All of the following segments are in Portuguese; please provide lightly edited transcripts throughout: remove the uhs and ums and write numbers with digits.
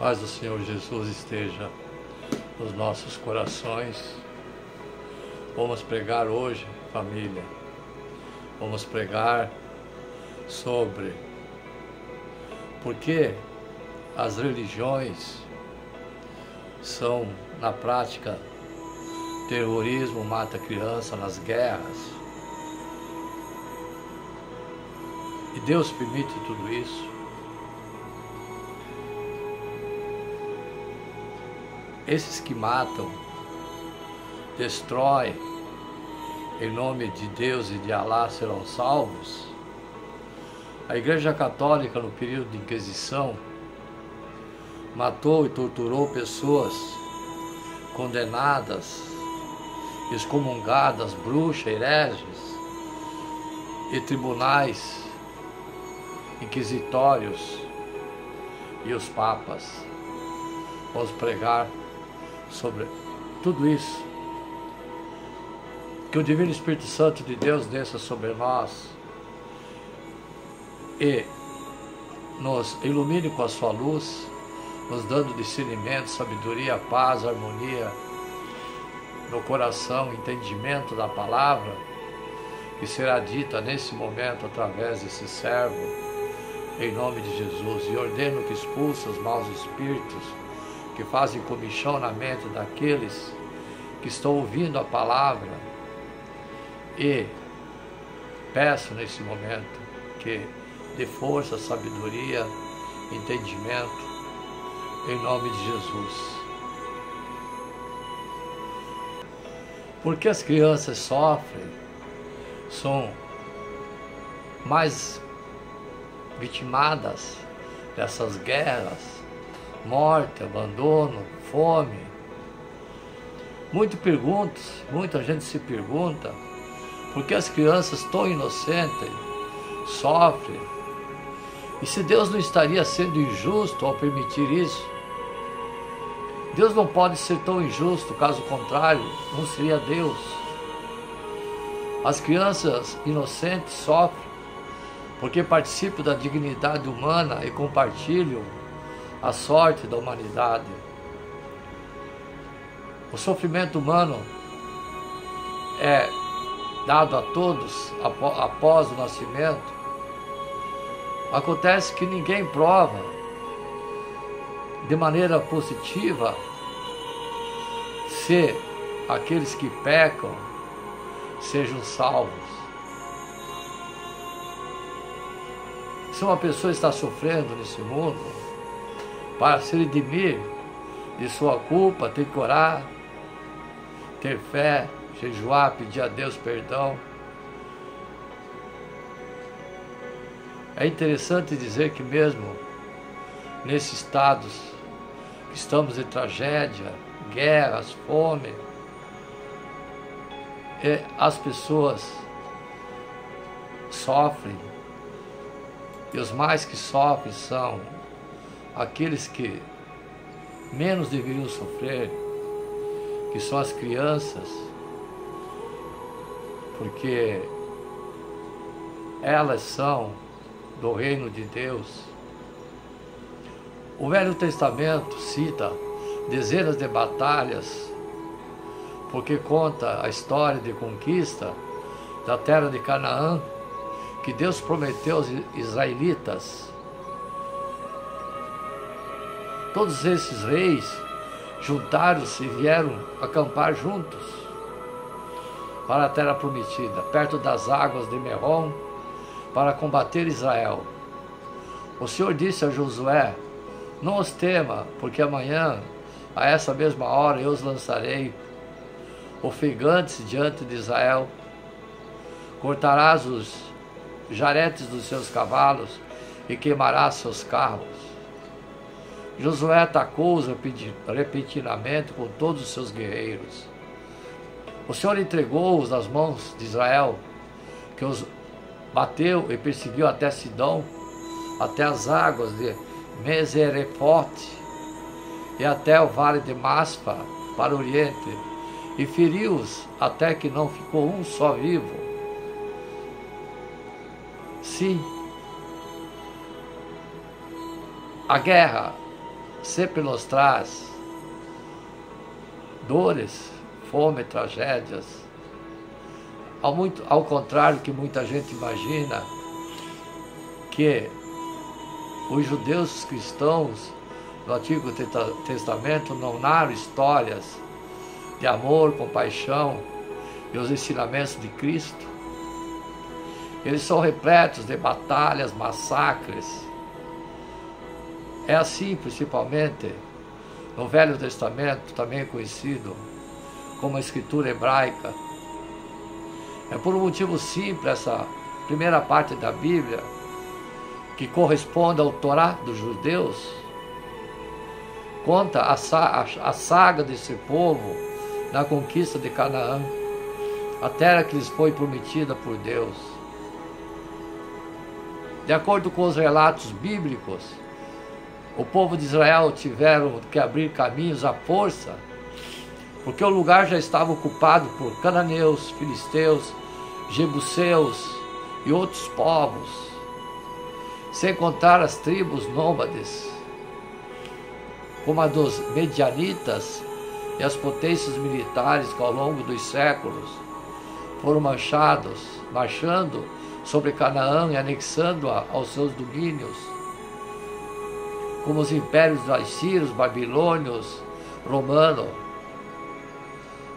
Paz do Senhor Jesus esteja nos nossos corações. Vamos pregar hoje, família. Vamos pregar sobre por que as religiões são, na prática, terrorismo, mata criança nas guerras. E Deus permite tudo isso. Esses que matam, destroem, em nome de Deus e de Alá serão salvos. A Igreja Católica, no período de Inquisição, matou e torturou pessoas condenadas, excomungadas, bruxas, hereges, e tribunais inquisitórios e os papas. Vamos pregar sobre tudo isso. Que o Divino Espírito Santo de Deus desça sobre nós e nos ilumine com a sua luz, nos dando discernimento, sabedoria, paz, harmonia no coração, entendimento da palavra que será dita nesse momento através desse servo, em nome de Jesus. E ordeno que expulse os maus espíritos que fazem comichão na mente daqueles que estão ouvindo a palavra, e peço nesse momento que dê força, sabedoria, entendimento, em nome de Jesus. Porque as crianças sofrem, são mais vitimadas dessas guerras, morte, abandono, fome. Muita gente se pergunta por que as crianças tão inocentes sofrem, e se Deus não estaria sendo injusto ao permitir isso. Deus não pode ser tão injusto, caso contrário, não seria Deus. As crianças inocentes sofrem porque participam da dignidade humana e compartilham a sorte da humanidade. O sofrimento humano é dado a todos após o nascimento. Acontece que ninguém prova de maneira positiva se aqueles que pecam sejam salvos. Se uma pessoa está sofrendo nesse mundo, para se redimir de sua culpa, tem que orar, ter fé, jejuar, pedir a Deus perdão. É interessante dizer que mesmo nesses estados que estamos em tragédia, guerras, fome, as pessoas sofrem, e os mais que sofrem são aqueles que menos deveriam sofrer, que são as crianças, porque elas são do reino de Deus. O Velho Testamento cita dezenas de batalhas, porque conta a história de conquista da terra de Canaã, que Deus prometeu aos israelitas. Todos esses reis juntaram-se e vieram acampar juntos para a terra prometida, perto das águas de Merom, para combater Israel. O Senhor disse a Josué: não os tema, porque amanhã, a essa mesma hora, eu os lançarei ofegantes diante de Israel. Cortarás os jaretes dos seus cavalos e queimarás seus carros. Josué atacou-os repentinamente com todos os seus guerreiros. O Senhor entregou-os nas mãos de Israel, que os bateu e perseguiu até Sidom, até as águas de Meserefote e até o vale de Maspa, para o oriente, e feriu-os até que não ficou um só vivo. Sim, a guerra sempre nos traz dores, fome, tragédias. Ao contrário que muita gente imagina, que os judeus os cristãos do Antigo Testamento não narram histórias de amor, compaixão e os ensinamentos de Cristo. Eles são repletos de batalhas, massacres. É assim, principalmente, no Velho Testamento, também conhecido como a Escritura Hebraica. É por um motivo simples essa primeira parte da Bíblia, que corresponde ao Torá dos judeus, conta a saga desse povo na conquista de Canaã, a terra que lhes foi prometida por Deus. De acordo com os relatos bíblicos, o povo de Israel tiveram que abrir caminhos à força, porque o lugar já estava ocupado por cananeus, filisteus, jebuseus e outros povos, sem contar as tribos nômades, como a dos medianitas e as potências militares que ao longo dos séculos foram marchando sobre Canaã e anexando-a aos seus domínios, como os impérios assírios, babilônios, romanos.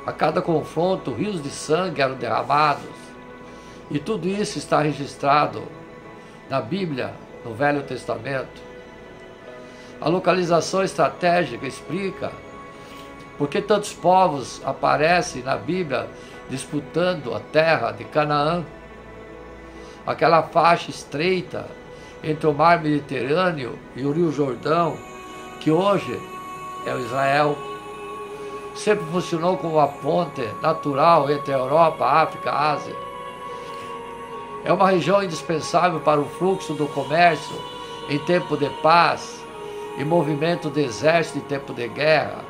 A cada confronto, rios de sangue eram derramados, e tudo isso está registrado na Bíblia, no Velho Testamento. A localização estratégica explica por que tantos povos aparecem na Bíblia disputando a terra de Canaã, aquela faixa estreita entre o mar Mediterrâneo e o rio Jordão, que hoje é o Israel. Sempre funcionou como uma ponte natural entre a Europa, a África e a Ásia. É uma região indispensável para o fluxo do comércio em tempo de paz e movimento de exército em tempo de guerra.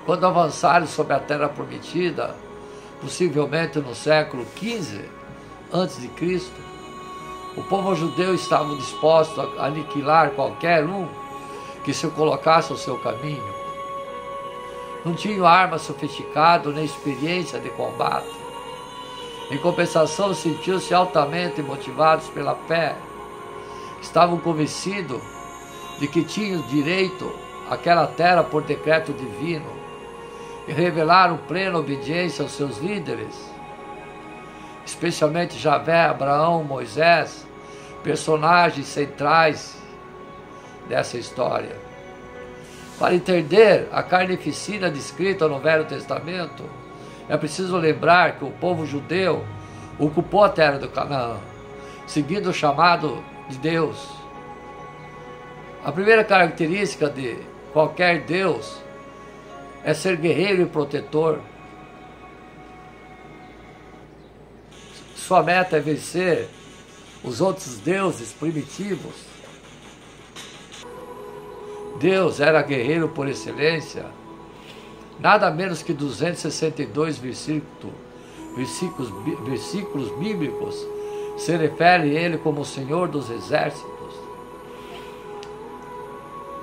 Quando avançaram sobre a Terra Prometida, possivelmente no século XV a.C., o povo judeu estava disposto a aniquilar qualquer um que se colocasse ao seu caminho. Não tinham armas sofisticadas nem experiência de combate. Em compensação, sentiam-se altamente motivados pela fé. Estavam convencidos de que tinham direito àquela terra por decreto divino e revelaram plena obediência aos seus líderes, especialmente Javé, Abraão, Moisés, personagens centrais dessa história. Para entender a carnificina descrita no Velho Testamento, é preciso lembrar que o povo judeu ocupou a terra do Canaã, seguindo o chamado de Deus. A primeira característica de qualquer Deus é ser guerreiro e protetor. Sua meta é vencer os outros deuses primitivos. Deus era guerreiro por excelência. Nada menos que 262 versículos bíblicos se refere a ele como o Senhor dos Exércitos.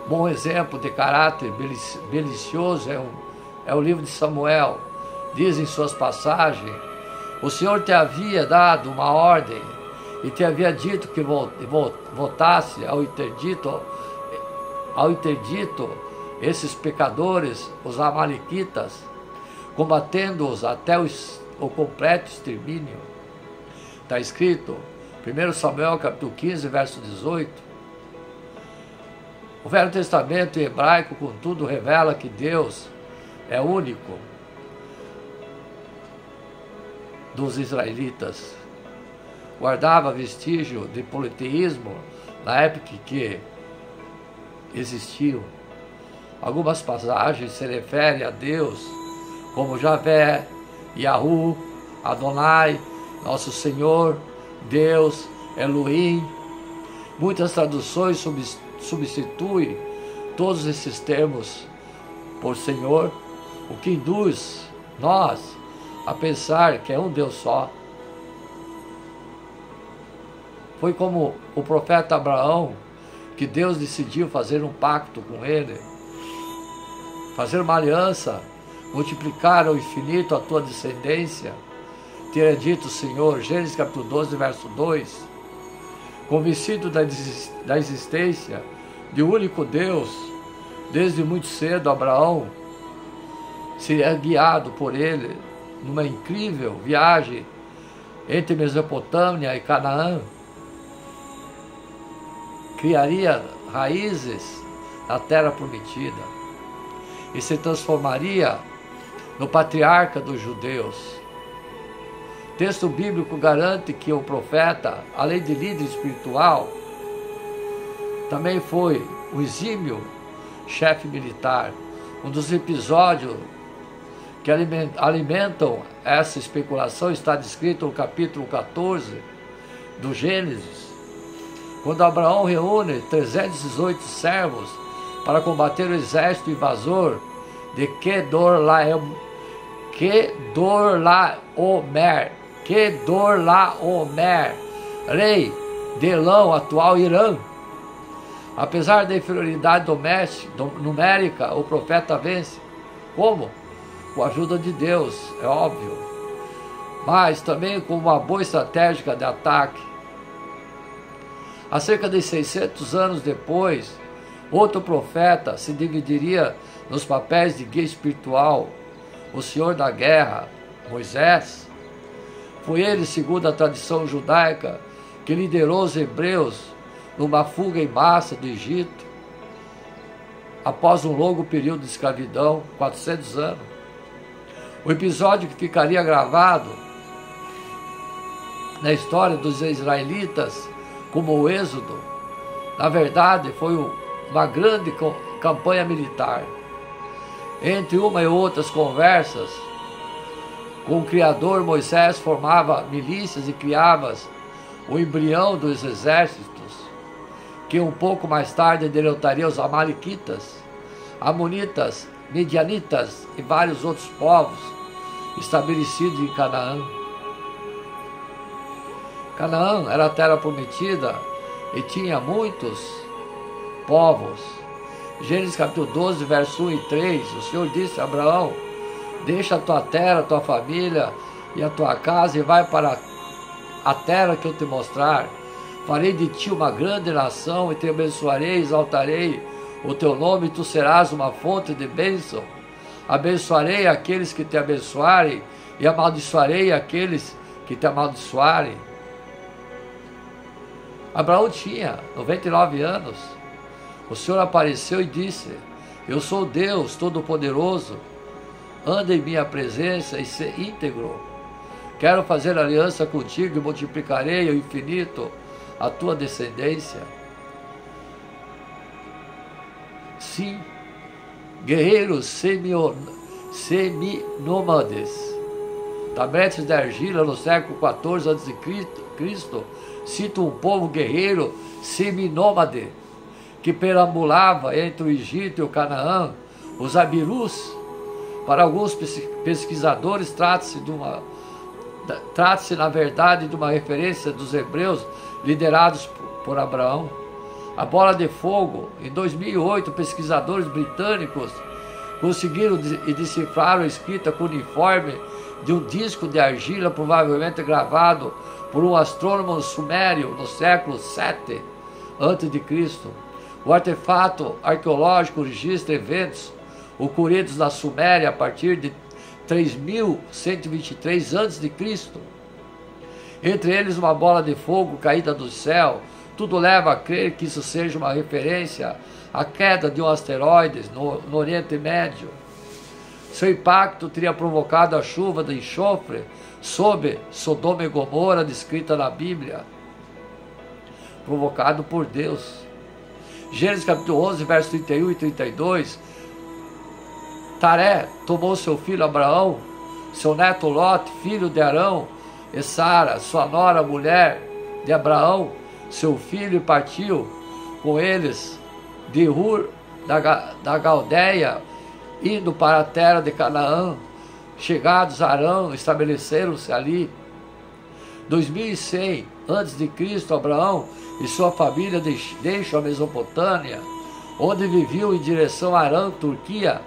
Bom exemplo de caráter belicioso é o livro de Samuel. Diz em suas passagens: o Senhor te havia dado uma ordem e te havia dito que voltasse ao interdito esses pecadores, os amalequitas, combatendo-os até o completo extermínio. Está escrito, 1 Samuel capítulo 15, verso 18. O Velho Testamento em hebraico, contudo, revela que Deus é único dos israelitas. Guardava vestígio de politeísmo na época que existiu. Algumas passagens se referem a Deus como Javé, Yahu, Adonai, Nosso Senhor, Deus, Elohim. Muitas traduções substituem todos esses termos por Senhor, o que induz nós a pensar que é um Deus só. Foi como o profeta Abraão que Deus decidiu fazer um pacto com ele, fazer uma aliança, multiplicar ao infinito a tua descendência, teria dito o Senhor, Gênesis capítulo 12, verso 2, convencido da existência de um único Deus, desde muito cedo Abraão seria guiado por ele numa incrível viagem entre Mesopotâmia e Canaã, criaria raízes na terra prometida e se transformaria no patriarca dos judeus. O texto bíblico garante que o profeta, além de líder espiritual, também foi um exímio chefe militar. Um dos episódios que alimentam essa especulação está descrito no capítulo 14 do Gênesis, quando Abraão reúne 318 servos para combater o exército invasor de Kedorlaomer, rei de Elão, atual Irã. Apesar da inferioridade numérica, o profeta vence. Como? Com a ajuda de Deus, é óbvio, mas também com uma boa estratégia de ataque. Há cerca de 600 anos depois, outro profeta se dividiria nos papéis de guia espiritual, o Senhor da Guerra, Moisés. Foi ele, segundo a tradição judaica, que liderou os hebreus numa fuga em massa do Egito, após um longo período de escravidão, 400 anos. O episódio que ficaria gravado na história dos israelitas como o Êxodo, na verdade foi uma grande campanha militar. Entre uma e outras conversas com o Criador, Moisés formava milícias e criava o embrião dos exércitos, que um pouco mais tarde derrotaria os amalequitas, amonitas, medianitas e vários outros povos estabelecidos em Canaã. Canaã era a terra prometida e tinha muitos povos. Gênesis capítulo 12, verso 1 e 3, o Senhor disse a Abraão: deixa a tua terra, a tua família e a tua casa e vai para a terra que eu te mostrar. Farei de ti uma grande nação e te abençoarei e exaltarei o teu nome, e tu serás uma fonte de bênção. Abençoarei aqueles que te abençoarem e amaldiçoarei aqueles que te amaldiçoarem. Abraão tinha 99 anos. O Senhor apareceu e disse: eu sou Deus Todo-Poderoso, anda em minha presença e se íntegro. Quero fazer aliança contigo e multiplicarei ao infinito a tua descendência. Sim, guerreiros seminômades, tabletes de argila no século XIV a.C., cita um povo guerreiro seminômade que perambulava entre o Egito e o Canaã, os Abirus. Para alguns pesquisadores, trata-se na verdade de uma referência dos hebreus liderados por Abraão. A bola de fogo, em 2008, pesquisadores britânicos conseguiram decifrar a escrita cuneiforme de um disco de argila, provavelmente gravado por um astrônomo sumério no século VII a.C. O artefato arqueológico registra eventos ocorridos na Suméria a partir de 3123 a.C. Entre eles, uma bola de fogo caída do céu. Tudo leva a crer que isso seja uma referência à queda de um asteroide no Oriente Médio. Seu impacto teria provocado a chuva de enxofre sobre Sodoma e Gomorra, descrita na Bíblia, provocado por Deus. Gênesis capítulo 11, versos 31 e 32. Taré tomou seu filho Abraão, seu neto Lote, filho de Arão, e Sara, sua nora, mulher de Abraão, seu filho, e partiu com eles de Ur da Galdeia, indo para a terra de Canaã. Chegados a Arão, estabeleceram-se ali. 2100 a.C., Abraão e sua família deixam a Mesopotâmia, onde viviam em direção a Arã, Turquia.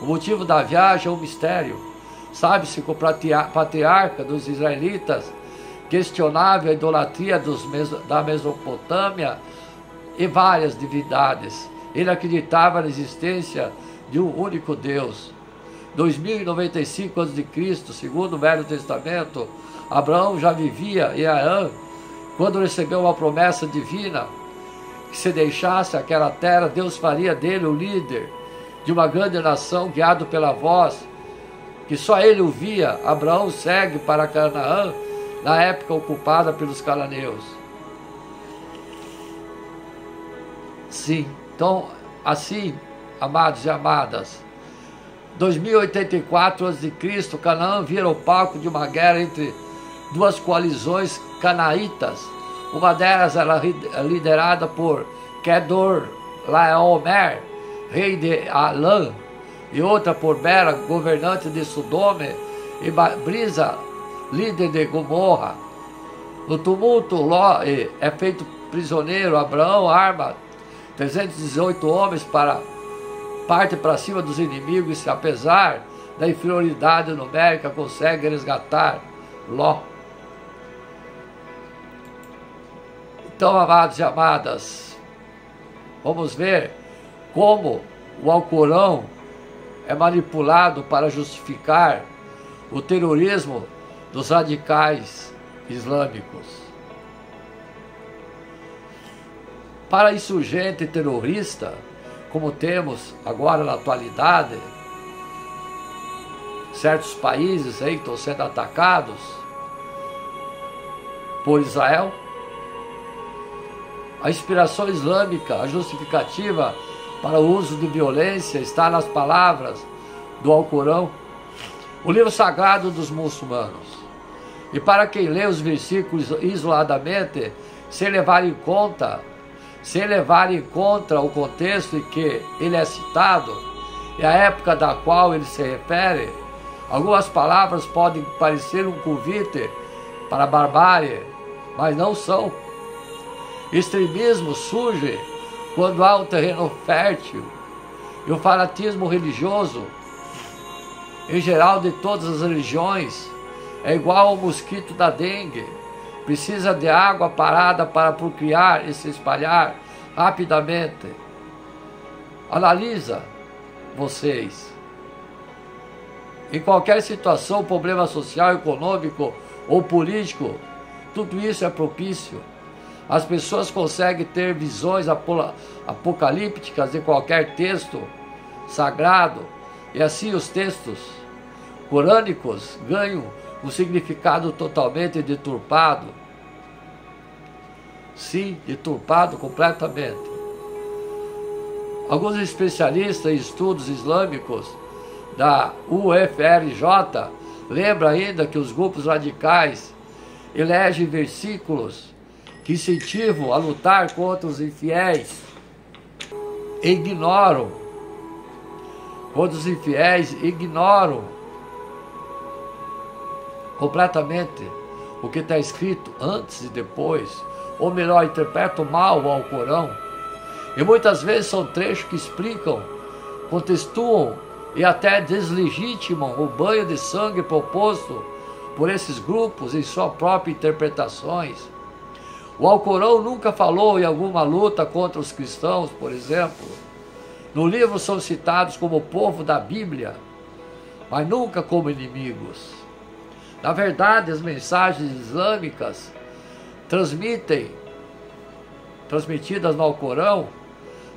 O motivo da viagem é um mistério. Sabe-se que o patriarca dos israelitas questionava a idolatria da Mesopotâmia e várias divindades. Ele acreditava na existência de um único Deus. 2095 a.C., segundo o Velho Testamento, Abraão já vivia em Arã quando recebeu uma promessa divina que se deixasse aquela terra, Deus faria dele o líder de uma grande nação, guiado pela voz que só ele ouvia. Abraão segue para Canaã, na época ocupada pelos cananeus. Sim, então, assim, amados e amadas, 2084 a.C., Canaã vira o palco de uma guerra entre duas coalizões canaítas. Uma delas era liderada por Kedor Laomer, rei de Alã, e outra por Bera, governante de Sodoma, e Brisa, líder de Gomorra. No tumulto, Ló é feito prisioneiro. Abraão arma 318 homens parte para cima dos inimigos e, apesar da inferioridade numérica, consegue resgatar Ló. Então, amados e amadas, vamos ver como o Alcorão é manipulado para justificar o terrorismo dos radicais islâmicos. Para insurgente terrorista, como temos agora na atualidade, certos países aí que estão sendo atacados por Israel, a inspiração islâmica, a justificativa para o uso de violência está nas palavras do Alcorão, o livro sagrado dos muçulmanos. E para quem lê os versículos isoladamente, sem levar em conta o contexto em que ele é citado e a época da qual ele se refere, algumas palavras podem parecer um convite para a barbárie, mas não são. Extremismo surge quando há um terreno fértil, e o fanatismo religioso, em geral de todas as religiões, é igual ao mosquito da dengue. Precisa de água parada para procriar e se espalhar rapidamente. Analisa vocês. Em qualquer situação, problema social, econômico ou político, tudo isso é propício. As pessoas conseguem ter visões apocalípticas de qualquer texto sagrado, e assim os textos corânicos ganham um significado totalmente deturpado. Sim, deturpado completamente. Alguns especialistas em estudos islâmicos da UFRJ lembram ainda que os grupos radicais elegem versículos que incentivam a lutar contra os infiéis e ignoram completamente o que está escrito antes e depois, ou melhor, interpretam mal o Alcorão. E muitas vezes são trechos que explicam, contextuam e até deslegitimam o banho de sangue proposto por esses grupos em suas próprias interpretações. O Alcorão nunca falou em alguma luta contra os cristãos, por exemplo. No livro são citados como o povo da Bíblia, mas nunca como inimigos. Na verdade, as mensagens islâmicas transmitidas no Alcorão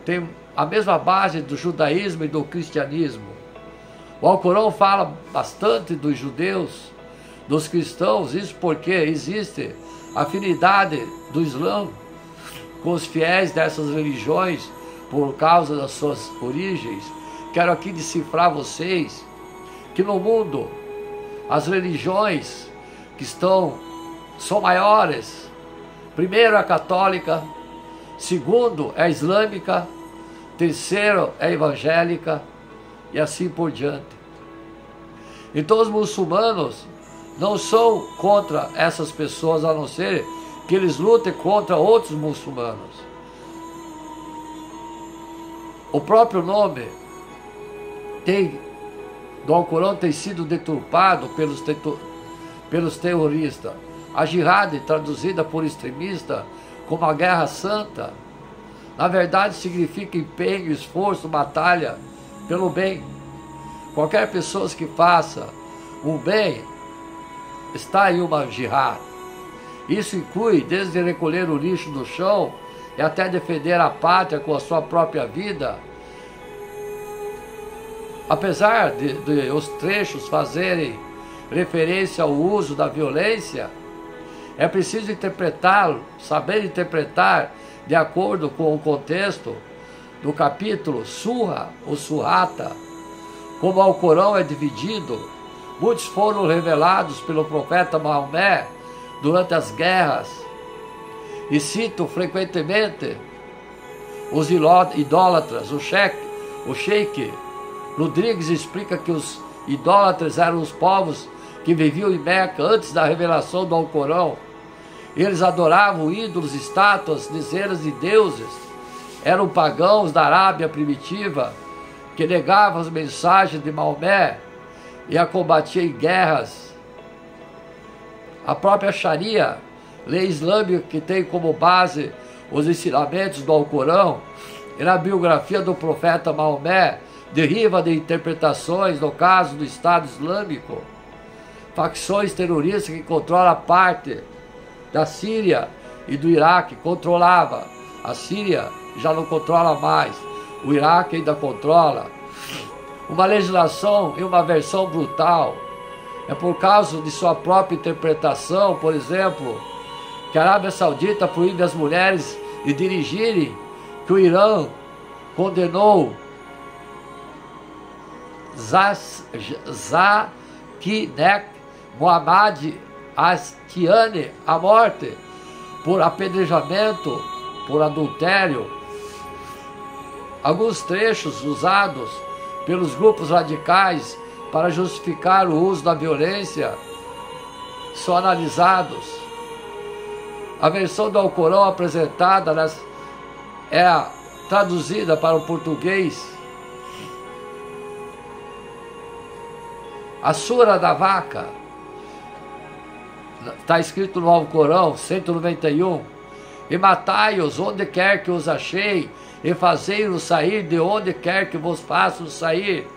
têm a mesma base do judaísmo e do cristianismo. O Alcorão fala bastante dos judeus, dos cristãos, isso porque existe afinidade do Islã com os fiéis dessas religiões por causa das suas origens. Quero aqui decifrar vocês que no mundo as religiões que são maiores, primeiro é a católica, segundo é a islâmica, terceiro é a evangélica e assim por diante. Então os muçulmanos não são contra essas pessoas, a não ser que eles lutem contra outros muçulmanos. O próprio nome do Alcorão tem sido deturpado pelos terroristas. A jihad, traduzida por extremista como a guerra santa, na verdade significa empenho, esforço, batalha pelo bem. Qualquer pessoa que faça o bem está em uma jihad. Isso inclui desde recolher o lixo do chão e até defender a pátria com a sua própria vida. Apesar de os trechos fazerem referência ao uso da violência, é preciso interpretá-lo, saber interpretar de acordo com o contexto do capítulo Surra ou Surrata. Como o Alcorão é dividido, muitos foram revelados pelo profeta Maomé durante as guerras, e cito frequentemente os idólatras. O Sheikh Rodrigues explica que os idólatras eram os povos que viviam em Meca antes da revelação do Alcorão. Eles adoravam ídolos, estátuas, dezenas de deuses. Eram pagãos da Arábia primitiva que negavam as mensagens de Maomé e a combatiam em guerras. A própria Sharia, lei islâmica que tem como base os ensinamentos do Alcorão, e na biografia do profeta Maomé, deriva de interpretações, no caso do Estado Islâmico, facções terroristas que controlam a parte da Síria e do Iraque, controlava. A Síria já não controla mais, o Iraque ainda controla. Uma legislação e uma versão brutal. É por causa de sua própria interpretação, por exemplo, que a Arábia Saudita proíbe as mulheres de dirigirem, que o Irã condenou Zakinek Mohammad Ashtiani à morte por apedrejamento, por adultério. Alguns trechos usados pelos grupos radicais para justificar o uso da violência são analisados. A versão do Alcorão apresentada é traduzida para o português. A Sura da Vaca, está escrito no Alcorão 191: e matai-os onde quer que os achei, e fazei-os sair de onde quer que vos façam sair.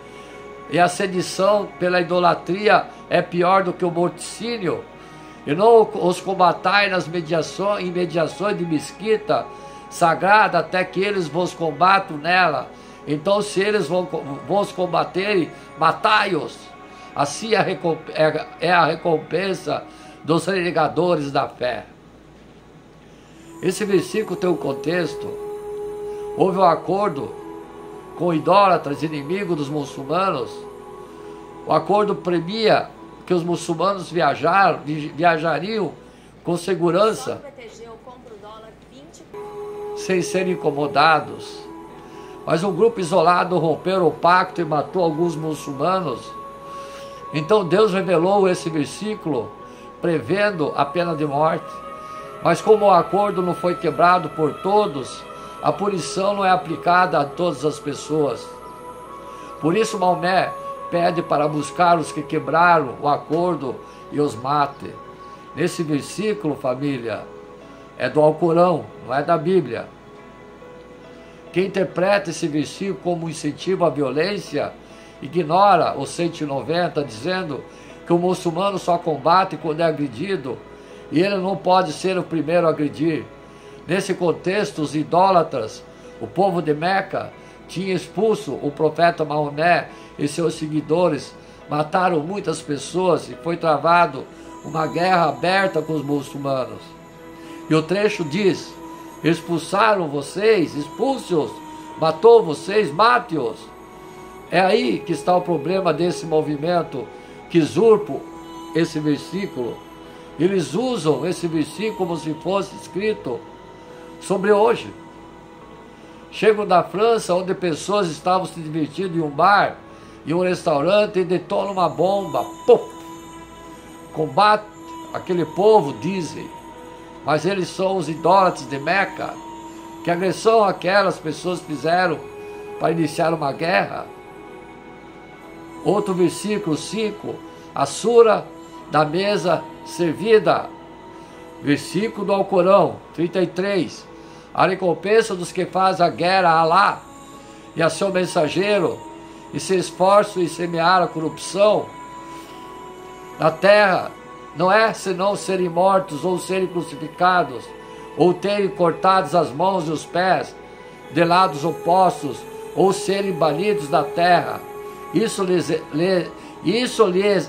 E a sedição pela idolatria é pior do que o morticínio. E não os combatai nas imediações de mesquita sagrada, até que eles vos combatam nela. Então, se eles vos combaterem, matai-os. Assim é a recompensa dos renegadores da fé. Esse versículo tem um contexto. Houve um acordo com idólatras, inimigos dos muçulmanos. O acordo premia que os muçulmanos viajariam com segurança, sem serem incomodados. Mas um grupo isolado rompeu o pacto e matou alguns muçulmanos. Então Deus revelou esse versículo, prevendo a pena de morte. Mas como o acordo não foi quebrado por todos, a punição não é aplicada a todas as pessoas. Por isso Maomé pede para buscar os que quebraram o acordo e os mate. Nesse versículo, família, é do Alcorão, não é da Bíblia. Quem interpreta esse versículo como um incentivo à violência ignora o 190, dizendo que o muçulmano só combate quando é agredido e ele não pode ser o primeiro a agredir. Nesse contexto, os idólatras, o povo de Meca, tinha expulso o profeta Maomé e seus seguidores, mataram muitas pessoas e foi travado uma guerra aberta com os muçulmanos. E o trecho diz: expulsaram vocês, expulse-os, matou vocês, mate-os. É aí que está o problema desse movimento que usurpa esse versículo. Eles usam esse versículo como se fosse escrito sobre hoje. Chegam da França, onde pessoas estavam se divertindo em um bar, em um restaurante, e detonam uma bomba. Pum! Combate aquele povo, dizem. mas eles são os idólatras de Meca. Que agressão aquelas pessoas fizeram para iniciar uma guerra? Outro versículo 5, a sura da mesa servida. Versículo do Alcorão 33, a recompensa dos que fazem a guerra a Alá e a seu mensageiro e se esforçam em semear a corrupção na terra, não é senão serem mortos ou serem crucificados, ou terem cortados as mãos e os pés de lados opostos, ou serem banidos da terra. Isso lhes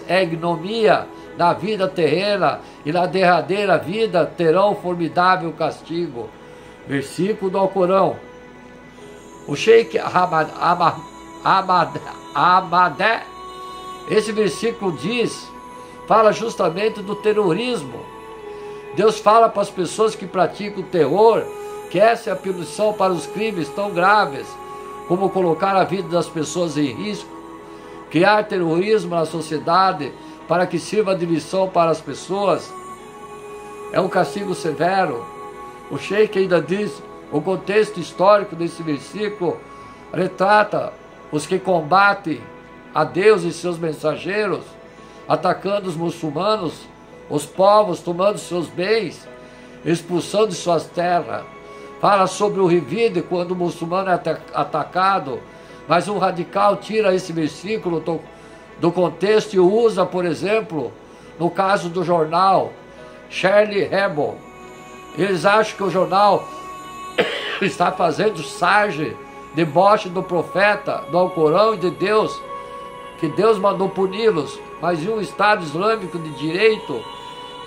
é ignomia na vida terrena, e na derradeira vida terão formidável castigo. Versículo do Alcorão. O Sheikh Ahmadé, esse versículo fala justamente do terrorismo. Deus fala para as pessoas que praticam o terror que essa é a punição para os crimes tão graves como colocar a vida das pessoas em risco, criar terrorismo na sociedade para que sirva de lição para as pessoas. É um castigo severo. O Sheikh ainda diz, o contexto histórico desse versículo retrata os que combatem a Deus e seus mensageiros, atacando os muçulmanos, os povos, tomando seus bens, expulsando de suas terras. Fala sobre o revide quando o muçulmano é atacado, mas um radical tira esse versículo do contexto e o usa, por exemplo, no caso do jornal Charlie Hebdo. Eles acham que o jornal está fazendo charge, deboche do profeta, do Alcorão e de Deus, que Deus mandou puni-los, mas em um Estado Islâmico de direito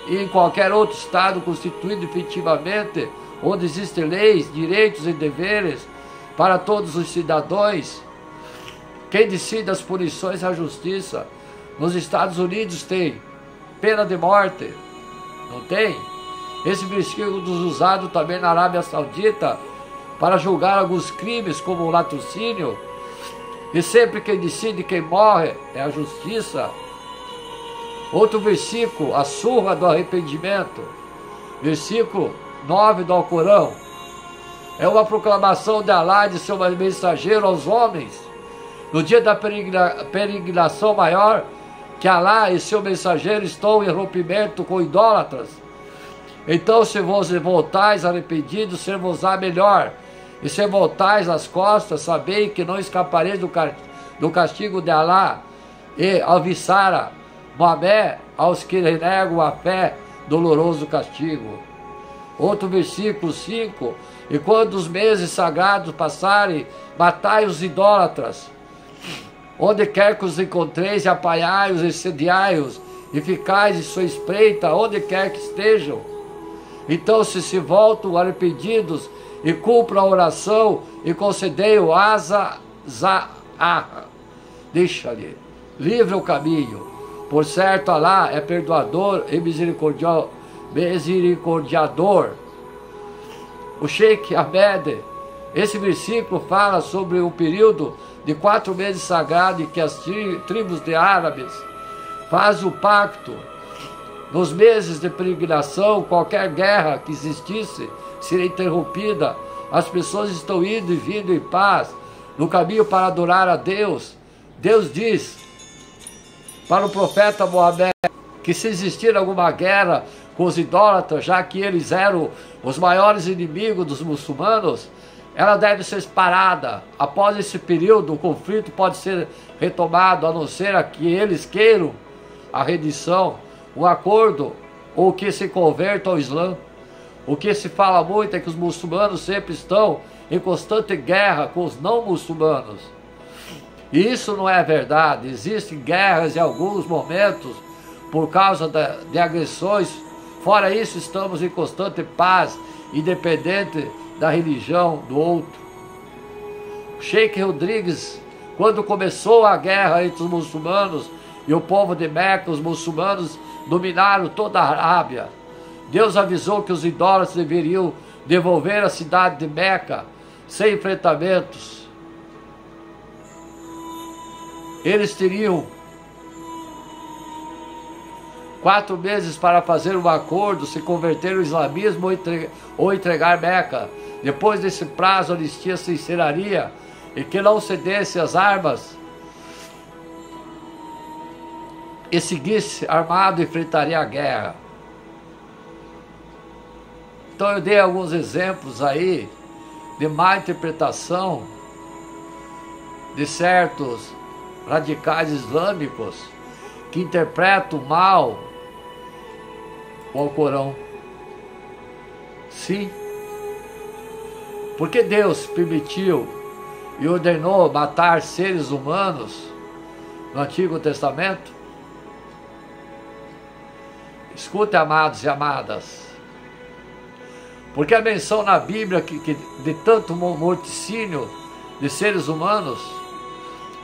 e em qualquer outro Estado constituído efetivamente, onde existem leis, direitos e deveres para todos os cidadãos, quem decide as punições é a justiça. Nos Estados Unidos tem pena de morte, não tem? Esse versículo é usado também na Arábia Saudita para julgar alguns crimes como o latrocínio, e sempre quem decide quem morre é a justiça. Outro versículo, a surra do arrependimento, versículo 9 do Alcorão, é uma proclamação de Alá e de seu mensageiro aos homens, no dia da peregrinação maior, que Alá e seu mensageiro estão em rompimento com idólatras. Então, se vos voltais arrependidos, ser-vos-á melhor, e se voltais as costas, sabei que não escapareis do castigo de Alá, e alviçara Moabé aos que renegam a fé, doloroso castigo. Outro versículo 5, e quando os meses sagrados passarem, matai os idólatras, onde quer que os encontreis, apanhai-os e sediai-os, e ficais em sua espreita, onde quer que estejam. Então, se voltam arrependidos, e cumpram a oração, e concedei o deixa-lhe livre o caminho. Por certo, Alá é perdoador e misericordiador. O Sheikh Ahmed, esse versículo fala sobre o período de 4 meses sagrados em que as tribos de árabes fazem o pacto. Nos meses de peregrinação, qualquer guerra que existisse seria interrompida. As pessoas estão indo e vindo em paz no caminho para adorar a Deus. Deus diz para o profeta Mohammed que se existir alguma guerra com os idólatras, já que eles eram os maiores inimigos dos muçulmanos, ela deve ser parada. Após esse período, o conflito pode ser retomado, a não ser que eles queiram a rendição, o acordo, ou que se convertam ao Islã. O que se fala muito é que os muçulmanos sempre estão em constante guerra com os não muçulmanos. E isso não é verdade. Existem guerras em alguns momentos por causa de agressões. Fora isso, estamos em constante paz, independente da religião do outro. Sheikh Rodrigues, quando começou a guerra entre os muçulmanos e o povo de Meca, os muçulmanos dominaram toda a Arábia. Deus avisou que os idólatras deveriam devolver a cidade de Meca sem enfrentamentos. Eles teriam 4 meses para fazer um acordo, se converter ao islamismo ou entregar Meca. Depois desse prazo, a anistia se encerraria e que não cedesse as armas e seguisse armado enfrentaria a guerra. Então eu dei alguns exemplos aí de má interpretação de certos radicais islâmicos que interpretam mal o Alcorão. Sim, porque Deus permitiu e ordenou matar seres humanos no Antigo Testamento? Escutem, amados e amadas, porque a menção na Bíblia de tanto morticínio de seres humanos,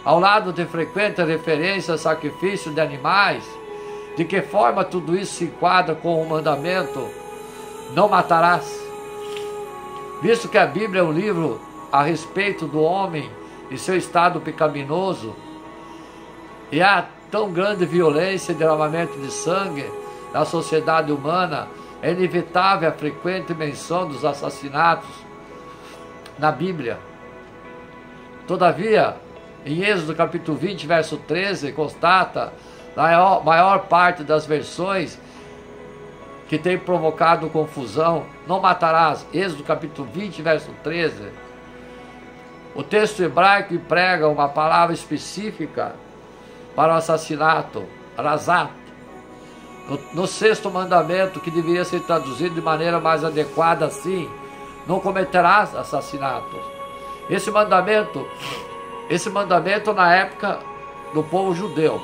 ao lado de frequente referência a sacrifício de animais, de que forma tudo isso se enquadra com o mandamento, não matarás? Visto que a Bíblia é um livro a respeito do homem e seu estado pecaminoso, e há tão grande violência e derramamento de sangue na sociedade humana, é inevitável a frequente menção dos assassinatos na Bíblia. Todavia, em Êxodo capítulo 20, verso 13, constata na maior parte das versões que tem provocado confusão, não matarás. Êxodo capítulo 20, verso 13. O texto hebraico emprega uma palavra específica para o assassinato, razat, no 6º mandamento, que deveria ser traduzido de maneira mais adequada assim: não cometerás assassinatos. Esse mandamento na época do povo judeu,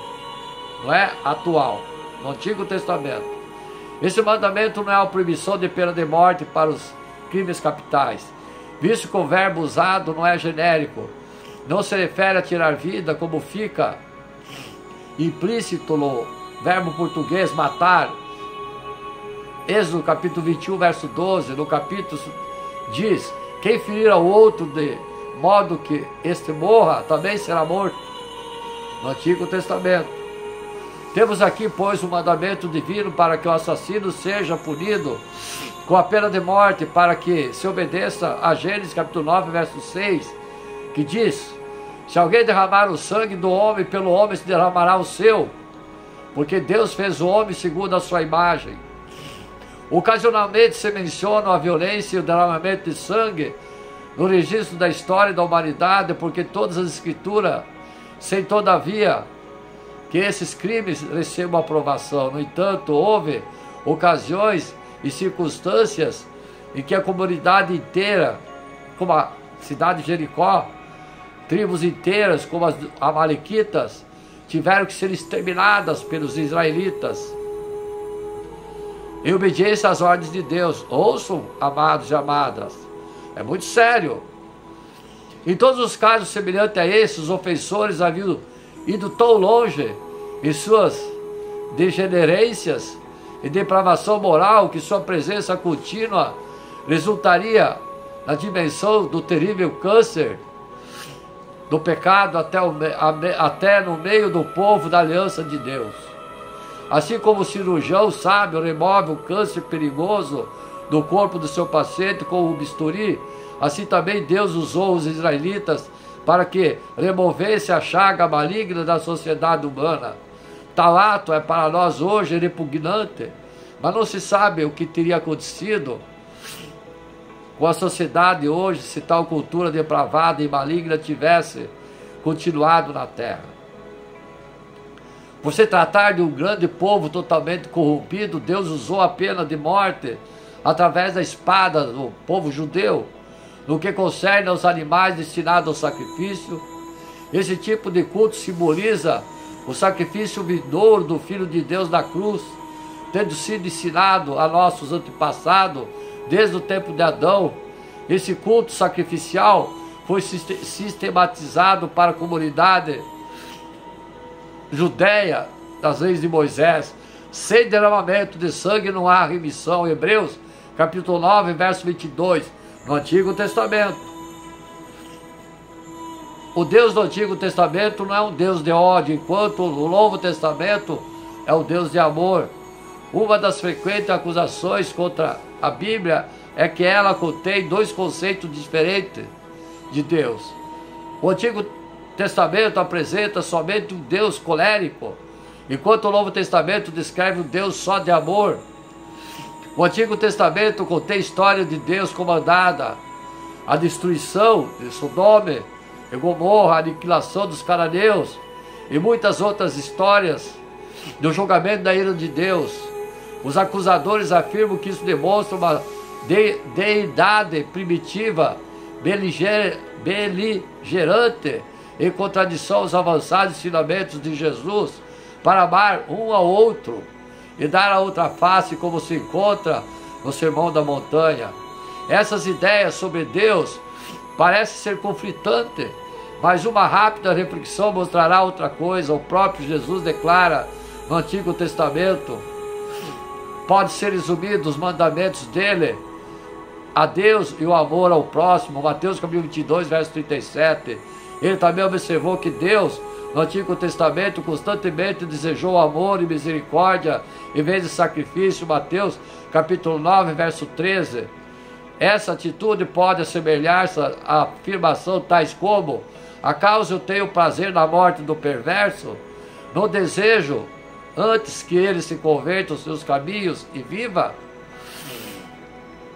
não é atual, no Antigo Testamento. Esse mandamento não é uma proibição de pena de morte para os crimes capitais, visto que o verbo usado não é genérico, não se refere a tirar vida, como fica implícito no verbo português matar. Êxodo capítulo 21, verso 12, no capítulo diz: quem ferir ao outro de modo que este morra, também será morto. No Antigo Testamento. Temos aqui, pois, o mandamento divino para que o assassino seja punido com a pena de morte, para que se obedeça a Gênesis capítulo 9, verso 6, que diz: se alguém derramar o sangue do homem, pelo homem se derramará o seu, porque Deus fez o homem segundo a sua imagem. Ocasionalmente se menciona a violência e o derramamento de sangue no registro da história da humanidade, porque todas as escrituras, sem todavia que esses crimes recebam aprovação. No entanto, houve ocasiões e circunstâncias em que a comunidade inteira, como a cidade de Jericó, tribos inteiras, como as amalequitas, tiveram que ser exterminadas pelos israelitas, em obediência às ordens de Deus. Ouçam, amados e amadas, é muito sério. Em todos os casos semelhantes a esses, os ofensores haviam ido tão longe em suas degenerências e depravação moral, que sua presença contínua resultaria na dimensão do terrível câncer do pecado até no meio do povo da aliança de Deus. Assim como o cirurgião sábio remove o câncer perigoso do corpo do seu paciente com o bisturi, assim também Deus usou os israelitas para que removesse a chaga maligna da sociedade humana. Tal ato é para nós hoje repugnante, mas não se sabe o que teria acontecido com a sociedade hoje se tal cultura depravada e maligna tivesse continuado na terra. Por se tratar de um grande povo totalmente corrompido, Deus usou a pena de morte através da espada do povo judeu, no que concerne aos animais destinados ao sacrifício. Esse tipo de culto simboliza o sacrifício vindouro do Filho de Deus na cruz, tendo sido ensinado a nossos antepassados desde o tempo de Adão. Esse culto sacrificial foi sistematizado para a comunidade judeia das leis de Moisés. Sem derramamento de sangue não há remissão. Hebreus capítulo 9, verso 22, no Antigo Testamento. O Deus do Antigo Testamento não é um Deus de ódio, enquanto o Novo Testamento é o Deus de amor. Uma das frequentes acusações contra a Bíblia é que ela contém dois conceitos diferentes de Deus. O Antigo Testamento apresenta somente um Deus colérico, enquanto o Novo Testamento descreve um Deus só de amor. O Antigo Testamento contém história de Deus comandada, a destruição de Sodoma e Gomorra, a aniquilação dos cananeus e muitas outras histórias do julgamento da ira de Deus. Os acusadores afirmam que isso demonstra uma deidade primitiva, beligerante, em contradição aos avançados ensinamentos de Jesus para amar um ao outro e dar a outra face, como se encontra no Sermão da Montanha. Essas ideias sobre Deus parecem ser conflitantes, mas uma rápida reflexão mostrará outra coisa. O próprio Jesus declara no Antigo Testamento, pode ser resumido os mandamentos dele, a Deus e o amor ao próximo. Mateus capítulo 22, verso 37. Ele também observou que Deus, no Antigo Testamento, constantemente desejou amor e misericórdia em vez de sacrifício. Mateus capítulo 9, verso 13. Essa atitude pode assemelhar-se à afirmação tais como: acaso eu tenho prazer na morte do perverso? Não desejo antes que ele se converta aos seus caminhos e viva?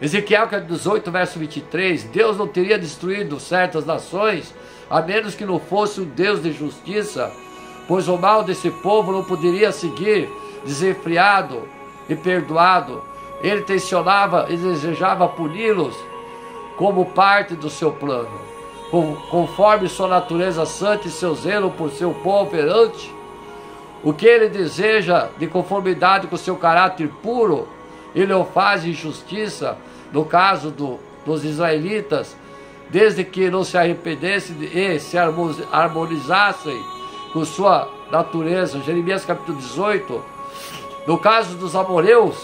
Ezequiel 18, verso 23. Deus não teria destruído certas nações a menos que não fosse um Deus de justiça, pois o mal desse povo não poderia seguir desenfreado e perdoado. Ele tensionava e desejava puni-los como parte do seu plano, conforme sua natureza santa e seu zelo por seu povo errante. O que ele deseja de conformidade com seu caráter puro, ele o faz em justiça. No caso dos israelitas, desde que não se arrependessem e se harmonizassem com sua natureza. Jeremias capítulo 18. No caso dos amorreus,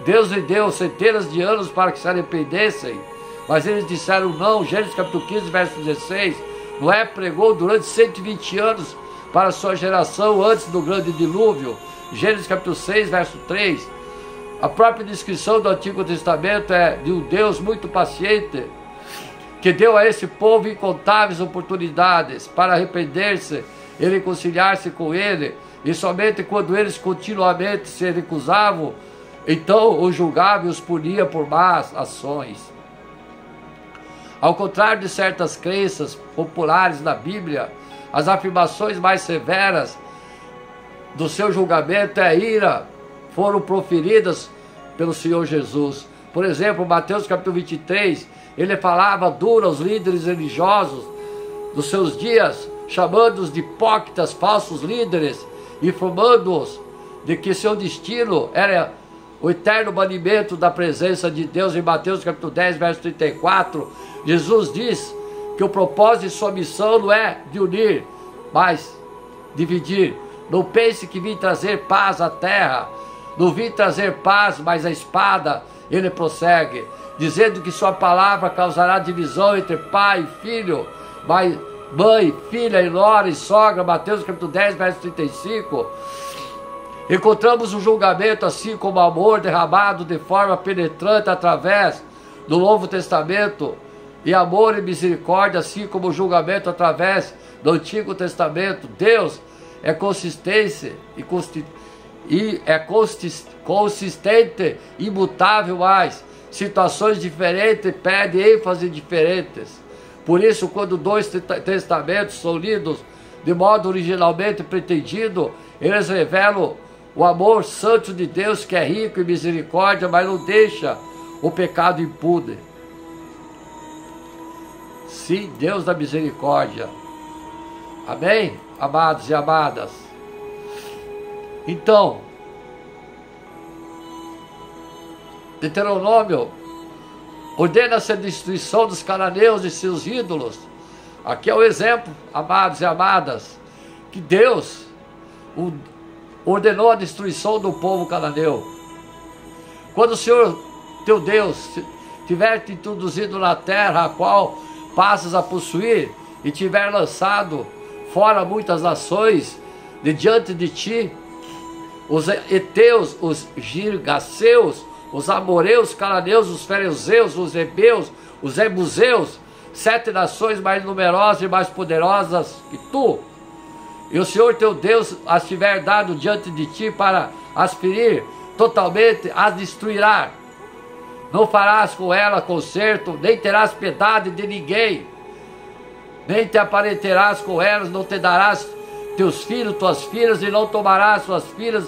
Deus lhe deu centenas de anos para que se arrependessem, mas eles disseram não. Gênesis capítulo 15, verso 16. Noé pregou durante 120 anos para a sua geração antes do grande dilúvio. Gênesis capítulo 6, verso 3. A própria descrição do Antigo Testamento é de um Deus muito paciente, que deu a esse povo incontáveis oportunidades para arrepender-se e reconciliar-se com ele, e somente quando eles continuamente se recusavam, então os julgava e os punia por más ações. Ao contrário de certas crenças populares na Bíblia, as afirmações mais severas do seu julgamento e ira foram proferidas pelo Senhor Jesus. Por exemplo, Mateus capítulo 23, ele falava duro aos líderes religiosos dos seus dias, chamando-os de hipócritas, falsos líderes, informando-os de que seu destino era o eterno banimento da presença de Deus. Em Mateus capítulo 10, verso 34, Jesus diz que o propósito de sua missão não é de unir, mas dividir. Não pense que vim trazer paz à terra. Não vim trazer paz, mas a espada. Ele prossegue, dizendo que sua palavra causará divisão entre pai e filho, mãe, filha, e nora e sogra. Mateus capítulo 10, verso 35. Encontramos um julgamento assim como amor derramado de forma penetrante através do Novo Testamento, e amor e misericórdia assim como o julgamento através do Antigo Testamento. Deus é consistente consistente, imutável, mas situações diferentes pedem ênfase diferentes. Por isso, quando dois testamentos são lidos de modo originalmente pretendido, eles revelam o amor santo de Deus, que é rico em misericórdia, mas não deixa o pecado impune. Sim, Deus da misericórdia. Amém, amados e amadas? Então, Deuteronômio ordena-se a destruição dos cananeus e seus ídolos. Aqui é o exemplo, amados e amadas, que Deus ordenou a destruição do povo cananeu. Quando o Senhor teu Deus tiver te introduzido na terra a qual passas a possuir, e tiver lançado fora muitas nações de diante de ti, os heteus, os girgaceus, os amoreus, cananeus, os ferezeus, os hebeus, os jebuseus, 7 nações mais numerosas e mais poderosas que tu. E o Senhor teu Deus as tiver dado diante de ti para as ferir, totalmente as destruirá. Não farás com ela conserto, nem terás piedade de ninguém, nem te aparentarás com elas, não te darás teus filhos, tuas filhas, e não tomarás suas filhas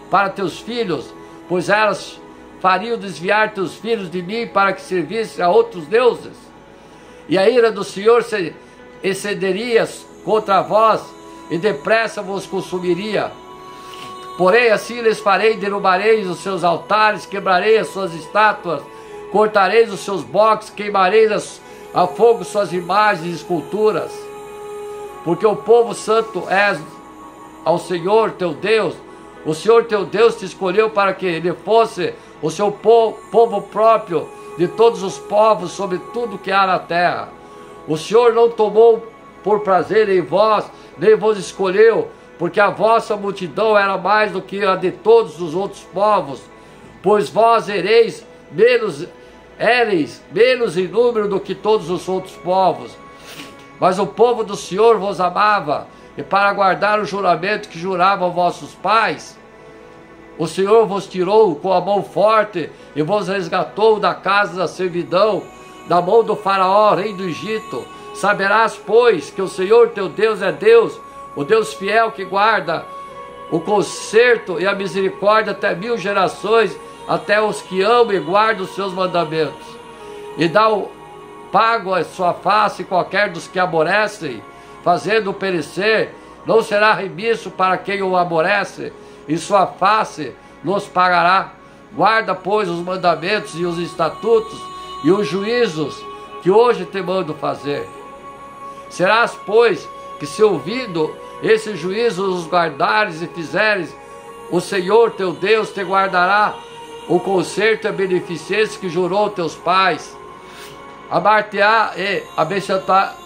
para teus filhos, pois elas fariam desviar teus filhos de mim para que servissem a outros deuses. E a ira do Senhor se excederia contra vós, e depressa vos consumiria. Porém assim lhes farei: derrubareis os seus altares, quebrarei as suas estátuas, cortareis os seus boques, queimareis a fogo suas imagens e esculturas. Porque o povo santo és ao Senhor teu Deus. O Senhor teu Deus te escolheu para que ele fosse o seu povo próprio de todos os povos, sobre tudo que há na terra. O Senhor não tomou por prazer em vós, nem vos escolheu, porque a vossa multidão era mais do que a de todos os outros povos, pois vós éreis menos em número do que todos os outros povos. Mas o povo do Senhor vos amava, e para guardar o juramento que juravam vossos pais, o Senhor vos tirou com a mão forte e vos resgatou da casa da servidão, da mão do faraó, rei do Egito. Saberás, pois, que o Senhor teu Deus é Deus, o Deus fiel, que guarda o conserto e a misericórdia até 1000 gerações, até os que amam e guardam os seus mandamentos. E dá o pago a sua face qualquer dos que aborrecem, fazendo perecer, não será remisso para quem o aborrece, e sua face nos pagará. Guarda, pois, os mandamentos e os estatutos e os juízos que hoje te mando fazer. Serás, pois, que se ouvindo esses juízos os guardares e fizeres, o Senhor teu Deus te guardará o conserto e a beneficência que jurou teus pais. Amar-te-á e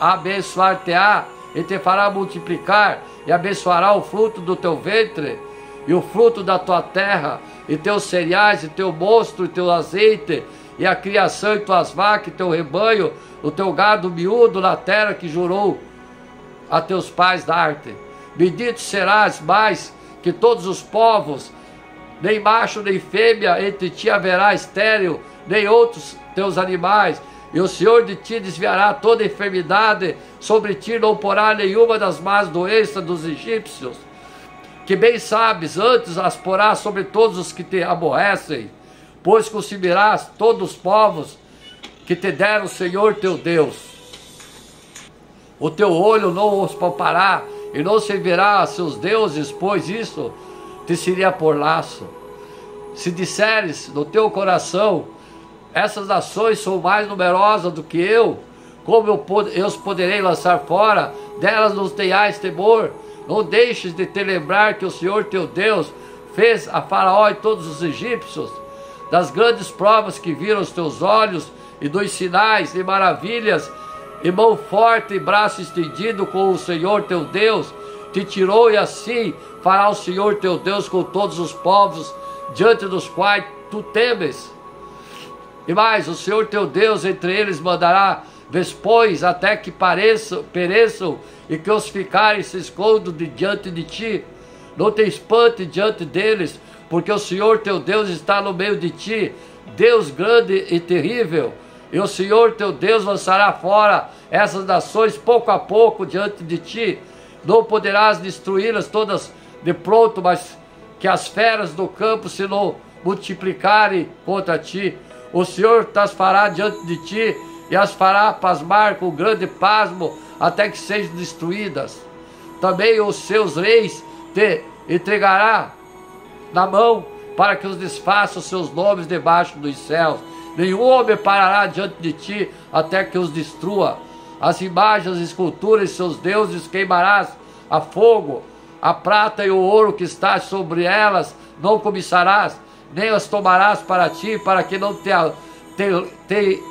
abençoar-te-á, e te fará multiplicar, e abençoará o fruto do teu ventre, e o fruto da tua terra, e teus cereais, e teu mosto, e teu azeite, e a criação, e tuas vacas, e teu rebanho, o teu gado miúdo na terra que jurou a teus pais dar-te. Bendito serás mais que todos os povos, nem macho nem fêmea entre ti haverá estéril, nem outros teus animais, e o Senhor de ti desviará toda enfermidade, sobre ti não porá nenhuma das más doenças dos egípcios, que bem sabes, antes as porá sobre todos os que te aborrecem, pois consumirás todos os povos que te deram o Senhor teu Deus. O teu olho não os poupará, e não servirá a seus deuses, pois isso te seria por laço. Se disseres no teu coração: essas nações são mais numerosas do que eu, como eu os poderei lançar fora, delas não tenhais temor. Não deixes de te lembrar que o Senhor teu Deus fez a Faraó e todos os egípcios, das grandes provas que viram os teus olhos, e dos sinais e maravilhas, e mão forte e braço estendido com o Senhor teu Deus te tirou, e assim fará o Senhor teu Deus com todos os povos diante dos quais tu temes. E mais, o Senhor teu Deus entre eles mandará vespões até que pereçam, e que os ficarem se escondam diante de ti. Não te espante diante deles, porque o Senhor teu Deus está no meio de ti, Deus grande e terrível. E o Senhor teu Deus lançará fora essas nações pouco a pouco diante de ti. Não poderás destruí-las todas de pronto, mas que as feras do campo se não multiplicarem contra ti. O Senhor as fará diante de ti, e as fará pasmar com grande pasmo, até que sejam destruídas. Também os seus reis te entregará na mão, para que os desfaça os seus nomes debaixo dos céus. Nenhum homem parará diante de ti, até que os destrua. As imagens, as esculturas e seus deuses queimarás a fogo. A prata e o ouro que está sobre elas não cobiçarás, nem as tomarás para ti, para que não te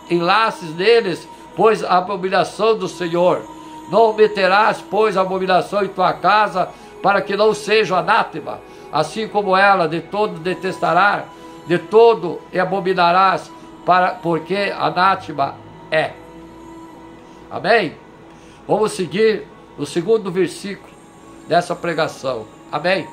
enlaces neles, pois a abominação do Senhor. Não meterás, pois, a abominação em tua casa, para que não seja anátema, assim como ela de todo detestará, de todo e abominarás, porque anátema é. Amém? Vamos seguir o segundo versículo dessa pregação. Amém?